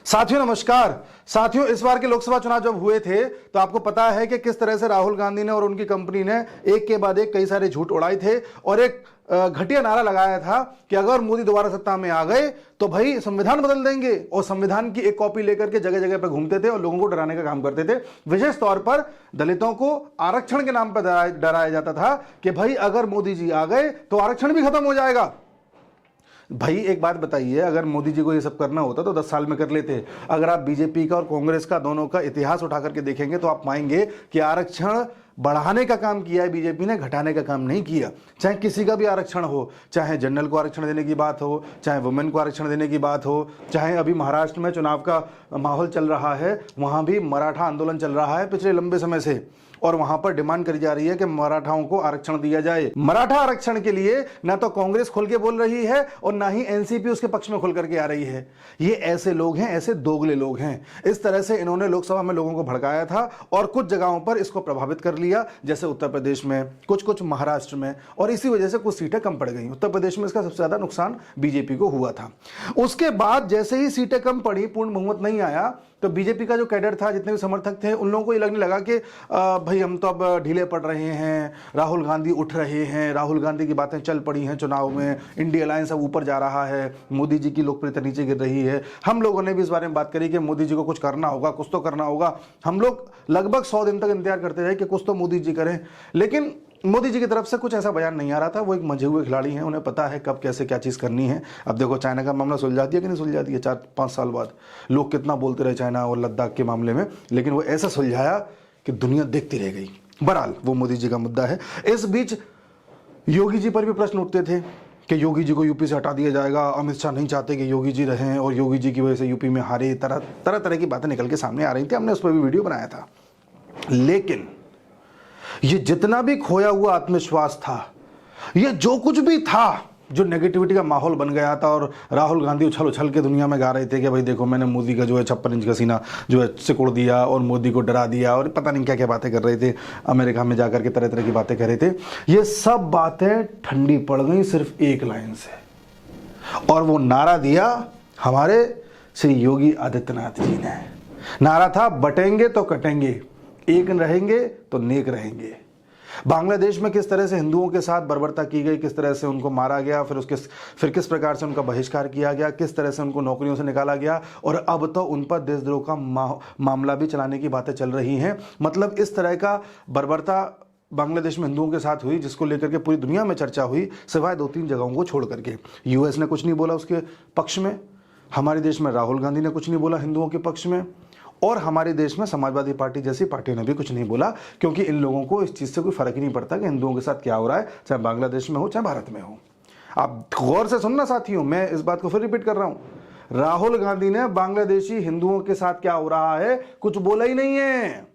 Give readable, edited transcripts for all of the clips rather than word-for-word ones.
साथियों नमस्कार। साथियों, इस बार के लोकसभा चुनाव जब हुए थे तो आपको पता है कि किस तरह से राहुल गांधी ने और उनकी कंपनी ने एक के बाद एक कई सारे झूठ उड़ाए थे और एक घटिया नारा लगाया था कि अगर मोदी दोबारा सत्ता में आ गए तो भाई संविधान बदल देंगे, और संविधान की एक कॉपी लेकर के जगह जगह पर घूमते थे और लोगों को डराने का काम करते थे। विशेष तौर पर दलितों को आरक्षण के नाम पर डराया जाता था कि भाई अगर मोदी जी आ गए तो आरक्षण भी खत्म हो जाएगा। भाई एक बात बताइए, अगर मोदी जी को ये सब करना होता तो 10 साल में कर लेते। अगर आप बीजेपी का और कांग्रेस का दोनों का इतिहास उठा करके देखेंगे तो आप पाएंगे कि आरक्षण बढ़ाने का काम किया है बीजेपी ने, घटाने का काम नहीं किया। चाहे किसी का भी आरक्षण हो, चाहे जनरल को आरक्षण देने की बात हो, चाहे वुमेन को आरक्षण देने की बात हो, चाहे अभी महाराष्ट्र में चुनाव का माहौल चल रहा है, वहां भी मराठा आंदोलन चल रहा है पिछले लंबे समय से, और वहां पर डिमांड करी जा रही है कि मराठाओं को आरक्षण दिया जाए। मराठा आरक्षण के लिए ना तो कांग्रेस खुल के बोल रही है और ना ही एनसीपी उसके पक्ष में खुल करके आ रही है। ये ऐसे लोग हैं, ऐसे दोगले लोग हैं। इस तरह से इन्होंने लोकसभा में लोगों को भड़काया था और कुछ जगहों पर इसको प्रभावित कर लिया, जैसे उत्तर प्रदेश में, कुछ महाराष्ट्र में, और इसी वजह से कुछ सीटें कम पड़ गई। उत्तर प्रदेश में इसका सबसे ज्यादा नुकसान बीजेपी को हुआ था। उसके बाद जैसे ही सीटें कम पड़ी, पूर्ण बहुमत नहीं आया, तो बीजेपी का जो कैडर था, जितने भी समर्थक थे, उन लोगों को ये लगने लगा कि भाई हम तो अब ढीले पड़ रहे हैं, राहुल गांधी उठ रहे हैं, राहुल गांधी की बातें चल पड़ी हैं चुनाव में, इंडिया अलायंस अब ऊपर जा रहा है, मोदी जी की लोकप्रियता नीचे गिर रही है। हम लोगों ने भी इस बारे में बात करी कि मोदी जी को कुछ करना होगा, कुछ तो करना होगा। हम लोग लगभग 100 दिन तक इंतजार करते रहे कि कुछ तो मोदी जी करें, लेकिन मोदी जी की तरफ से कुछ ऐसा बयान नहीं आ रहा था। वो एक मंझे हुए खिलाड़ी हैं, उन्हें पता है कब कैसे क्या चीज़ करनी है। अब देखो, चाइना का मामला सुलझा दिया कि नहीं सुलझा दिया 4-5 साल बाद। लोग कितना बोलते रहे चाइना और लद्दाख के मामले में, लेकिन वो ऐसा सुलझाया कि दुनिया देखती रह गई। बहरहाल वो मोदी जी का मुद्दा है। इस बीच योगी जी पर भी प्रश्न उठते थे कि योगी जी को यूपी से हटा दिया जाएगा, अमित शाह नहीं चाहते कि योगी जी रहें और योगी जी की वजह से यूपी में हारे। तरह तरह की बातें निकल के सामने आ रही थी। हमने उस पर भी वीडियो बनाया था। लेकिन ये जितना भी खोया हुआ आत्मविश्वास था, ये जो कुछ भी था, जो नेगेटिविटी का माहौल बन गया था, और राहुल गांधी उछल उछल के दुनिया में गा रहे थे कि भाई देखो मैंने मोदी का जो है 56 इंच का सीना जो है सिकुड़ दिया और मोदी को डरा दिया, और पता नहीं क्या क्या बातें कर रहे थे, अमेरिका में जाकर के तरह तरह की बातें कर रहे थे। ये सब बातें ठंडी पड़ गई सिर्फ एक लाइन से, और वो नारा दिया हमारे श्री योगी आदित्यनाथ जी ने। नारा था, बटेंगे तो कटेंगे, एक रहेंगे तो नेक रहेंगे। बांग्लादेश में किस तरह से हिंदुओं के साथ बर्बरता की गई, किस तरह से उनको मारा गया, फिर किस प्रकार से उनका बहिष्कार किया गया, किस तरह से उनको नौकरियों से निकाला गया, और अब तो उन पर देशद्रोह का मामला भी चलाने की बातें चल रही हैं। मतलब इस तरह का बर्बरता बांग्लादेश में हिंदुओं के साथ हुई, जिसको लेकर के पूरी दुनिया में चर्चा हुई, सिवाय 2-3 जगहों को छोड़ करके। यूएस ने कुछ नहीं बोला उसके पक्ष में, हमारे देश में राहुल गांधी ने कुछ नहीं बोला हिंदुओं के पक्ष में, और हमारे देश में समाजवादी पार्टी जैसी पार्टियों ने भी कुछ नहीं बोला, क्योंकि इन लोगों को इस चीज़ से कोई फर्क ही नहीं पड़ता कि हिंदुओं के साथ क्या हो रहा है, चाहे बांग्लादेश में हो चाहे भारत में हो। आप गौर से सुनना साथियों, मैं इस बात को फिर रिपीट कर रहा हूं। राहुल गांधी ने बांग्लादेशी हिंदुओं के साथ क्या हो रहा है कुछ बोला ही नहीं है।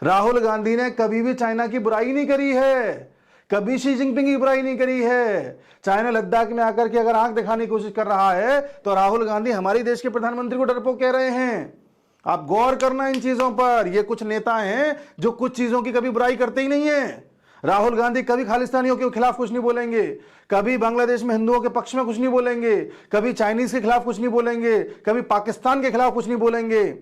राहुल गांधी ने कभी भी चाइना की बुराई नहीं करी है, कभी शी जिनपिंग की बुराई नहीं करी है। चाइना लद्दाख में आकर के अगर आंख दिखाने की कोशिश कर रहा है तो राहुल गांधी हमारे देश के प्रधानमंत्री को डरपोक कह रहे हैं। आप गौर करना इन चीजों पर। ये कुछ नेता हैं जो कुछ चीजों की कभी बुराई करते ही नहीं है। राहुल गांधी कभी खालिस्तानियों के खिलाफ कुछ नहीं बोलेंगे, कभी बांग्लादेश में हिंदुओं के पक्ष में कुछ नहीं बोलेंगे, कभी चाइनीज के खिलाफ कुछ नहीं बोलेंगे, कभी पाकिस्तान के खिलाफ कुछ नहीं बोलेंगे।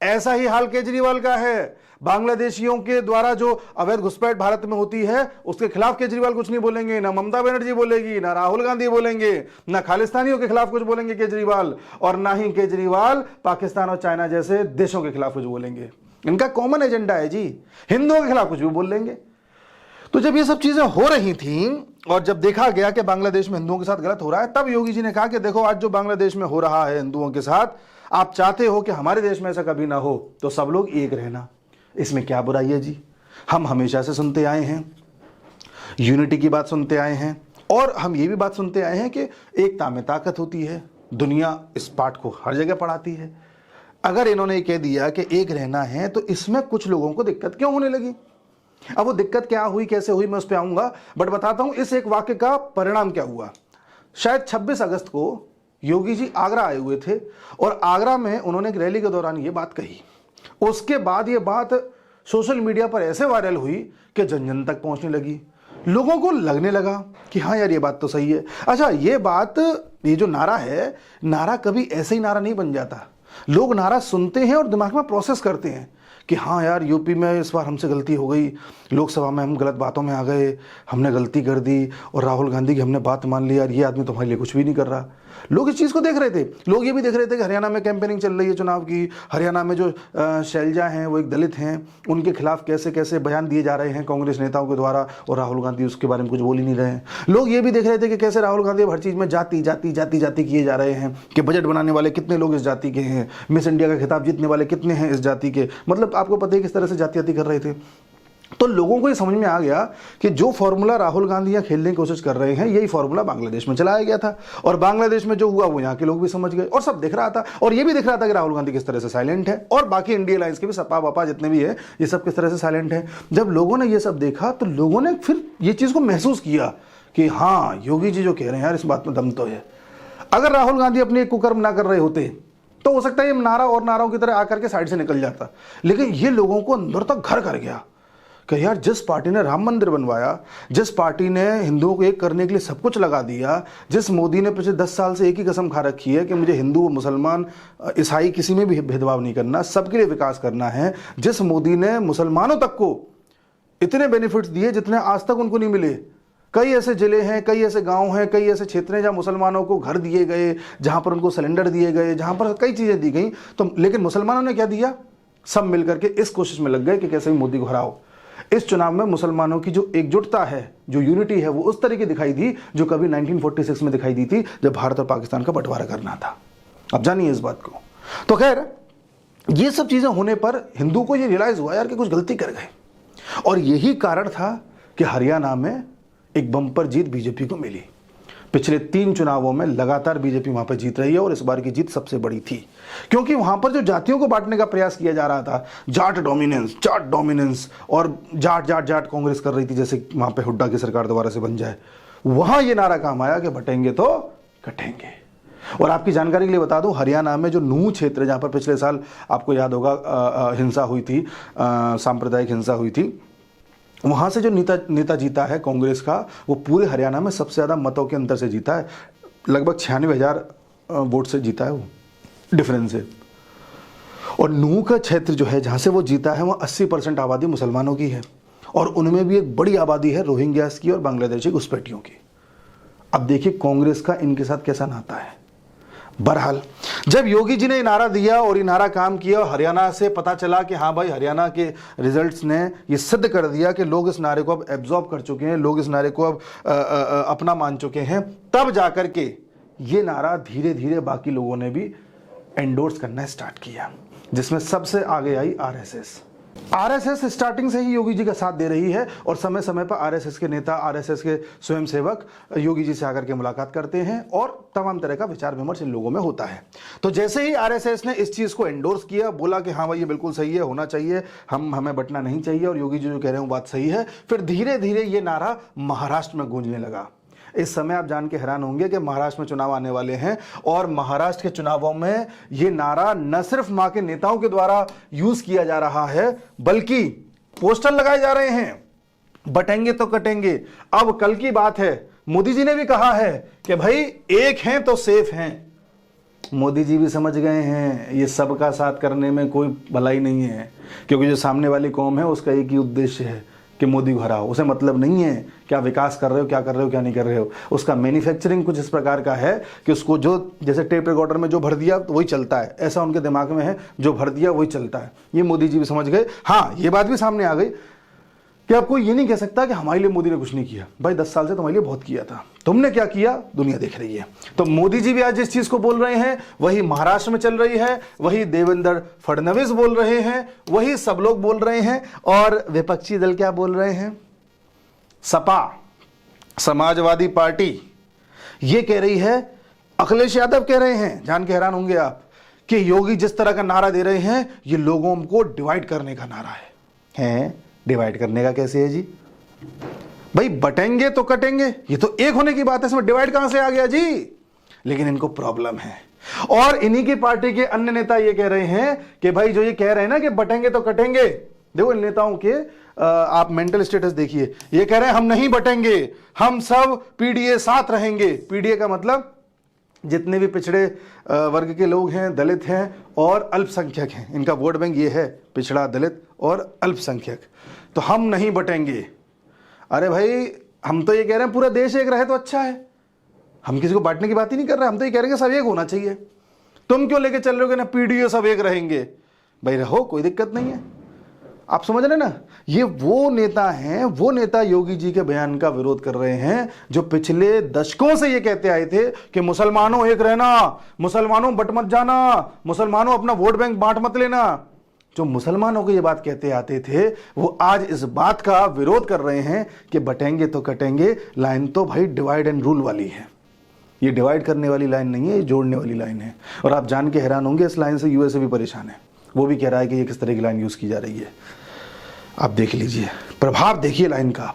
ऐसा ही हाल केजरीवाल का है। बांग्लादेशियों के द्वारा जो अवैध घुसपैठ भारत में होती है उसके खिलाफ केजरीवाल कुछ नहीं बोलेंगे, ना ममता बनर्जी बोलेगी, ना राहुल गांधी बोलेंगे, ना खालिस्तानियों के खिलाफ कुछ बोलेंगे केजरीवाल, और ना ही केजरीवाल पाकिस्तान और चाइना जैसे देशों के खिलाफ कुछ बोलेंगे। इनका कॉमन एजेंडा है जी, हिंदुओं के खिलाफ कुछ भी बोल लेंगे। तो जब ये सब चीजें हो रही थी और जब देखा गया कि बांग्लादेश में हिंदुओं के साथ गलत हो रहा है, तब योगी जी ने कहा कि देखो आज जो बांग्लादेश में हो रहा है हिंदुओं के साथ, आप चाहते हो कि हमारे देश में ऐसा कभी ना हो, तो सब लोग एक रहना, इसमें क्या बुराई है जी। हम हमेशा से सुनते आए हैं, यूनिटी की बात सुनते आए हैं, और हम ये भी बात सुनते आए हैं कि एकता में ताकत होती है। दुनिया इस पाठ को हर जगह पढ़ाती है। अगर इन्होंने कह दिया कि एक रहना है, तो इसमें कुछ लोगों को दिक्कत क्यों होने लगी? अब वो दिक्कत क्या हुई, कैसे हुई, मैं उस पर आऊंगा, बट बताता हूं इस एक वाक्य का परिणाम क्या हुआ। शायद 26 अगस्त को योगी जी आगरा आए हुए थे और आगरा में उन्होंने एक रैली के दौरान ये बात कही। उसके बाद ये बात सोशल मीडिया पर ऐसे वायरल हुई कि जन जन तक पहुंचने लगी। लोगों को लगने लगा कि हाँ यार ये बात तो सही है। अच्छा, ये बात, ये जो नारा है, नारा कभी ऐसे ही नारा नहीं बन जाता। लोग नारा सुनते हैं और दिमाग में प्रोसेस करते हैं कि हाँ यार, यूपी में इस बार हमसे गलती हो गई, लोकसभा में हम गलत बातों में आ गए, हमने गलती कर दी और राहुल गांधी की हमने बात मान ली, यार ये आदमी तुम्हारे लिए कुछ भी नहीं कर रहा। लोग इस चीज़ को देख रहे थे। लोग ये भी देख रहे थे कि हरियाणा में कैंपेनिंग चल रही है चुनाव की, हरियाणा में जो शैलजा हैं वो एक दलित हैं, उनके खिलाफ कैसे कैसे बयान दिए जा रहे हैं कांग्रेस नेताओं के द्वारा, और राहुल गांधी उसके बारे में कुछ बोल ही नहीं रहे हैं। लोग ये भी देख रहे थे कि कैसे राहुल गांधी हर चीज़ में जाति जाति जाति जाति किए जा रहे हैं, कि बजट बनाने वाले कितने लोग इस जाति के हैं, मिस इंडिया का खिताब जीतने वाले कितने हैं इस जाति के। मतलब आपको पता है किस तरह से जाति कर रहे थे। तो लोगों को ये समझ में आ गया कि जो फॉर्मूला राहुल गांधी यहाँ खेलने की कोशिश कर रहे हैं, यही फॉर्मूला बांग्लादेश में चलाया गया था, और बांग्लादेश में जो हुआ वो यहाँ के लोग भी समझ गए और सब दिख रहा था। और ये भी दिख रहा था कि राहुल गांधी किस तरह से साइलेंट है, और बाकी इंडिया अलायंस के भी सपा बपा जितने भी है ये सब किस तरह से साइलेंट है। जब लोगों ने ये सब देखा तो लोगों ने फिर ये चीज़ को महसूस किया कि हाँ, योगी जी जो कह रहे हैं यार, इस बात में दम तो है। अगर राहुल गांधी अपने कुकर्म ना कर रहे होते तो हो सकता है ये नारा और नाराओं की तरह आकर के साइड से निकल जाता, लेकिन ये लोगों को अंदर तक घर कर गया कि यार, जिस पार्टी ने राम मंदिर बनवाया, जिस पार्टी ने हिंदुओं को एक करने के लिए सब कुछ लगा दिया, जिस मोदी ने पिछले 10 साल से एक ही कसम खा रखी है कि मुझे हिंदू मुसलमान ईसाई किसी में भी भेदभाव नहीं करना, सबके लिए विकास करना है, जिस मोदी ने मुसलमानों तक को इतने बेनिफिट्स दिए जितने आज तक उनको नहीं मिले। कई ऐसे जिले हैं, कई ऐसे गांव हैं, कई ऐसे क्षेत्र हैं जहां मुसलमानों को घर दिए गए, जहां पर उनको सिलेंडर दिए गए, जहां पर कई चीज़ें दी गई। तो लेकिन मुसलमानों ने क्या दिया? सब मिलकर के इस कोशिश में लग गए कि कैसे भी मोदी को हराओ। इस चुनाव में मुसलमानों की जो एकजुटता है, जो यूनिटी है, वो उस तरीके दिखाई दी जो कभी 1946 में दिखाई दी थी, जब भारत और पाकिस्तान का बंटवारा करना था। अब जानिए इस बात को। तो खैर, ये सब चीज़ें होने पर हिंदू को ये रियलाइज हुआ यार कि कुछ गलती कर गए, और यही कारण था कि हरियाणा में एक बम्पर जीत बीजेपी को मिली। पिछले 3 चुनावों में लगातार बीजेपी वहां पर जीत रही है, और इस बार की जीत सबसे बड़ी थी, क्योंकि वहां पर जो जातियों को बांटने का प्रयास किया जा रहा था, जाट डोमिनेंस और जाट कांग्रेस कर रही थी, जैसे वहां पे हुड्डा की सरकार दोबारा से बन जाए, वहां ये नारा काम आया कि बटेंगे तो कटेंगे। और आपकी जानकारी के लिए बता दूं, हरियाणा में जो नूह क्षेत्र, जहां पर पिछले साल आपको याद होगा हिंसा हुई थी, सांप्रदायिक हिंसा हुई थी, वहाँ से जो नेता जीता है कांग्रेस का, वो पूरे हरियाणा में सबसे ज़्यादा मतों के अंतर से जीता है। लगभग 96,000 वोट से जीता है वो, डिफरेंस है। और नूह का क्षेत्र जो है, जहाँ से वो जीता है, वहाँ 80% आबादी मुसलमानों की है, और उनमें भी एक बड़ी आबादी है रोहिंग्यास की और बांग्लादेशी घुसपैठियों की। अब देखिए कांग्रेस का इनके साथ कैसा नाता है। बहरहाल, जब योगी जी ने ये नारा दिया और ये नारा काम किया, हरियाणा से पता चला कि हाँ भाई, हरियाणा के रिजल्ट्स ने ये सिद्ध कर दिया कि लोग इस नारे को अब एब्जॉर्ब कर चुके हैं, लोग इस नारे को अब अपना मान चुके हैं, तब जाकर के ये नारा धीरे धीरे बाकी लोगों ने भी एंडोर्स करना स्टार्ट किया, जिसमें सबसे आगे आई आरएसएस स्टार्टिंग से ही योगी जी का साथ दे रही है, और समय समय पर आरएसएस के नेता, आरएसएस के स्वयंसेवक योगी जी से आकर के मुलाकात करते हैं, और तमाम तरह का विचार विमर्श इन लोगों में होता है। तो जैसे ही आरएसएस ने इस चीज़ को एंडोर्स किया, बोला कि हाँ भाई ये बिल्कुल सही है, होना चाहिए, हमें बंटना नहीं चाहिए, और योगी जी जो कह रहे हैं वो बात सही है, फिर धीरे धीरे ये नारा महाराष्ट्र में गूंजने लगा। इस समय आप जान के हैरान होंगे कि महाराष्ट्र में चुनाव आने वाले हैं, और महाराष्ट्र के चुनावों में ये नारा न सिर्फ मां के नेताओं के द्वारा यूज किया जा रहा है, बल्कि पोस्टर लगाए जा रहे हैं, बटेंगे तो कटेंगे। अब कल की बात है, मोदी जी ने भी कहा है कि भाई एक हैं तो सेफ हैं। मोदी जी भी समझ गए हैं ये सबका साथ करने में कोई भलाई नहीं है, क्योंकि जो सामने वाली कौम है उसका एक ही उद्देश्य है कि मोदी को हराओ। उसे मतलब नहीं है क्या विकास कर रहे हो, क्या कर रहे हो, क्या नहीं कर रहे हो। उसका मैन्युफैक्चरिंग कुछ इस प्रकार का है कि उसको जो जैसे टेप रिकॉर्डर में जो भर दिया तो वही चलता है, ऐसा उनके दिमाग में है, जो भर दिया वही चलता है। ये मोदी जी भी समझ गए। हाँ, ये बात भी सामने आ गई कि आपको ये नहीं कह सकता कि हमारे लिए मोदी ने कुछ नहीं किया। भाई 10 साल से तुम्हारे लिए बहुत किया था, तुमने क्या किया दुनिया देख रही है। तो मोदी जी भी आज जिस चीज को बोल रहे हैं वही महाराष्ट्र में चल रही है, वही देवेंद्र फडणवीस बोल रहे हैं, वही सब लोग बोल रहे हैं। और विपक्षी दल क्या बोल रहे हैं? सपा, समाजवादी पार्टी, ये कह रही है, अखिलेश यादव कह रहे हैं, जान के हैरान होंगे आप, कि योगी जिस तरह का नारा दे रहे हैं ये लोगों को डिवाइड करने का नारा है। डिवाइड करने का कैसे है जी? भाई बटेंगे तो कटेंगे, ये तो एक होने की बात है, इसमें डिवाइड कहां से आ गया जी? लेकिन इनको प्रॉब्लम है, और इन्हीं की पार्टी के अन्य नेता ये कह रहे हैं कि भाई जो ये कह रहे हैं ना कि बटेंगे तो कटेंगे, देखो इन नेताओं के आप मेंटल स्टेटस देखिए। ये कह रहे हैं हम नहीं बटेंगे, हम सब पीडीए साथ रहेंगे। पीडीए का मतलब जितने भी पिछड़े वर्ग के लोग हैं, दलित हैं और अल्पसंख्यक हैं, इनका वोट बैंक ये है, पिछड़ा, दलित और अल्पसंख्यक। तो हम नहीं बटेंगे। अरे भाई, हम तो ये कह रहे हैं पूरा देश एक रहे तो अच्छा है। हम किसी को बांटने की बात ही नहीं कर रहे, हम तो ये कह रहे हैं कि सब एक होना चाहिए। तुम क्यों लेके चल रहे हो कि ना पीडीओ सब एक रहेंगे? भाई रहो, कोई दिक्कत नहीं है। आप समझ रहे ना, ये वो नेता हैं, वो नेता योगी जी के बयान का विरोध कर रहे हैं जो पिछले दशकों से ये कहते आए थे कि मुसलमानों एक रहना, मुसलमानों बट मत जाना, मुसलमानों अपना वोट बैंक बांट मत लेना। जो मुसलमानों को ये बात कहते आते थे वो आज इस बात का विरोध कर रहे हैं कि बटेंगे तो कटेंगे। लाइन तो भाई डिवाइड एंड रूल वाली है, ये डिवाइड करने वाली लाइन नहीं है, ये जोड़ने वाली लाइन है। और आप जान के हैरान होंगे, इस लाइन से यूएसए भी परेशान है। वो भी कह रहा है कि ये किस तरह की लाइन यूज की जा रही है। आप देख लीजिए, प्रभाव देखिए लाइन का।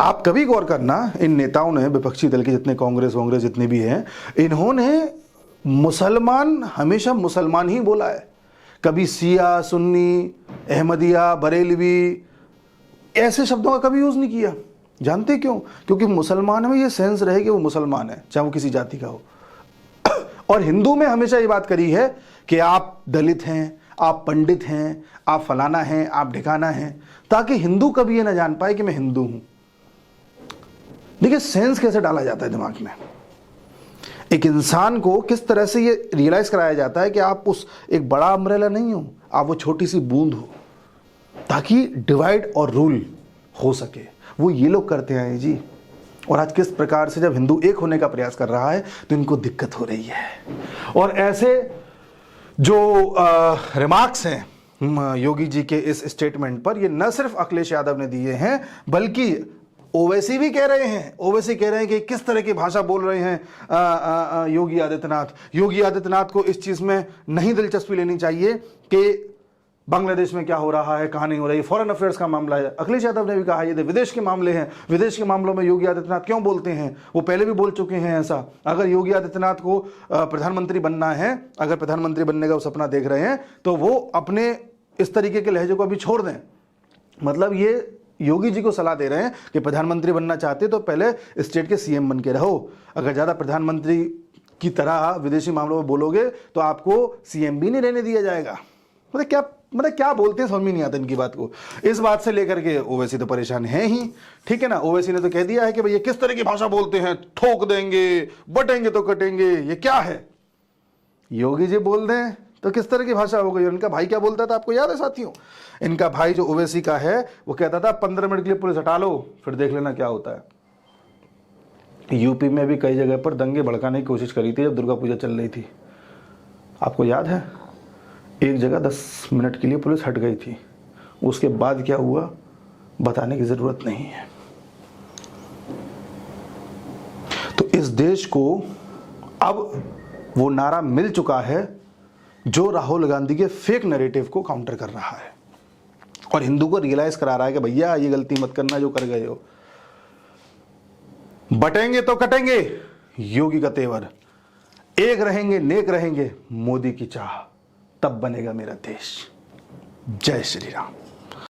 आप कभी गौर करना, इन नेताओं ने, विपक्षी दल के जितने कांग्रेस जितने भी हैं, इन्होंने मुसलमान हमेशा मुसलमान ही बोला है। कभी सिया, सुन्नी, अहमदिया, बरेलवी ऐसे शब्दों का कभी यूज नहीं किया। जानते क्यों? क्योंकि मुसलमान में ये सेंस रहे कि वो मुसलमान है, चाहे वो किसी जाति का हो। और हिंदू में हमेशा ये बात करी है कि आप दलित हैं, आप पंडित हैं, आप फलाना हैं, आप ढिकाना हैं, ताकि हिंदू कभी ये ना जान पाए कि मैं हिंदू हूं। देखिए सेंस कैसे डाला जाता है दिमाग में। एक इंसान को किस तरह से ये रियलाइज कराया जाता है कि आप उस एक बड़ा अम्ब्रेला नहीं हो, आप वो छोटी सी बूंद हो, ताकि डिवाइड और रूल हो सके। वो ये लोग करते हैं जी। और आज किस प्रकार से जब हिंदू एक होने का प्रयास कर रहा है तो इनको दिक्कत हो रही है। और ऐसे जो रिमार्क्स हैं योगी जी के इस स्टेटमेंट पर, ये न सिर्फ अखिलेश यादव ने दिए हैं बल्कि ओवैसी भी कह रहे हैं। ओवैसी कह रहे हैं कि किस तरह की भाषा बोल रहे हैं योगी आदित्यनाथ। योगी आदित्यनाथ को इस चीज में नहीं दिलचस्पी लेनी चाहिए कि बांग्लादेश में क्या हो रहा है, कहां नहीं हो रही है, फॉरेन अफेयर्स का मामला है। अखिलेश यादव ने भी कहा ये विदेश के मामले हैं, विदेश के मामलों में योगी आदित्यनाथ क्यों बोलते हैं? वो पहले भी बोल चुके हैं ऐसा। अगर योगी आदित्यनाथ को प्रधानमंत्री बनना है, अगर प्रधानमंत्री बनने का वो सपना देख रहे हैं, तो वो अपने इस तरीके के लहजे को अभी छोड़ दें। मतलब ये योगी जी को सलाह दे रहे हैं कि प्रधानमंत्री बनना चाहते तो पहले स्टेट के सीएम बन के रहो। अगर ज्यादा प्रधानमंत्री की तरह विदेशी मामलों में बोलोगे तो आपको सीएम भी नहीं रहने दिया जाएगा। मतलब क्या बोलते हैं, समझ में नहीं आता इनकी बात को। इस बात से लेकर के ओवैसी तो परेशान है ही, ठीक है ना। ओवैसी ने तो कह दिया है कि भाई ये किस तरह की भाषा बोलते हैं, ठोक देंगे, बटेंगे तो कटेंगे, ये क्या है। योगी जी बोल दें तो किस तरह की भाषा हो गई। इनका भाई क्या बोलता था आपको याद है साथियों? इनका भाई जो ओवैसी का है वो कहता था 15 मिनट के लिए पुलिस हटा लो, फिर देख लेना क्या होता है। यूपी में भी कई जगह पर दंगे भड़काने की कोशिश करी थी जब दुर्गा पूजा चल रही थी, आपको याद है? एक जगह 10 मिनट के लिए पुलिस हट गई थी, उसके बाद क्या हुआ बताने की जरूरत नहीं है। तो इस देश को अब वो नारा मिल चुका है जो राहुल गांधी के फेक नैरेटिव को काउंटर कर रहा है और हिंदू को रियलाइज करा रहा है कि भैया ये गलती मत करना जो कर गए हो। बटेंगे तो कटेंगे, योगी का तेवर। एक रहेंगे, नेक रहेंगे, मोदी की चाह, तब बनेगा मेरा देश। जय श्री राम।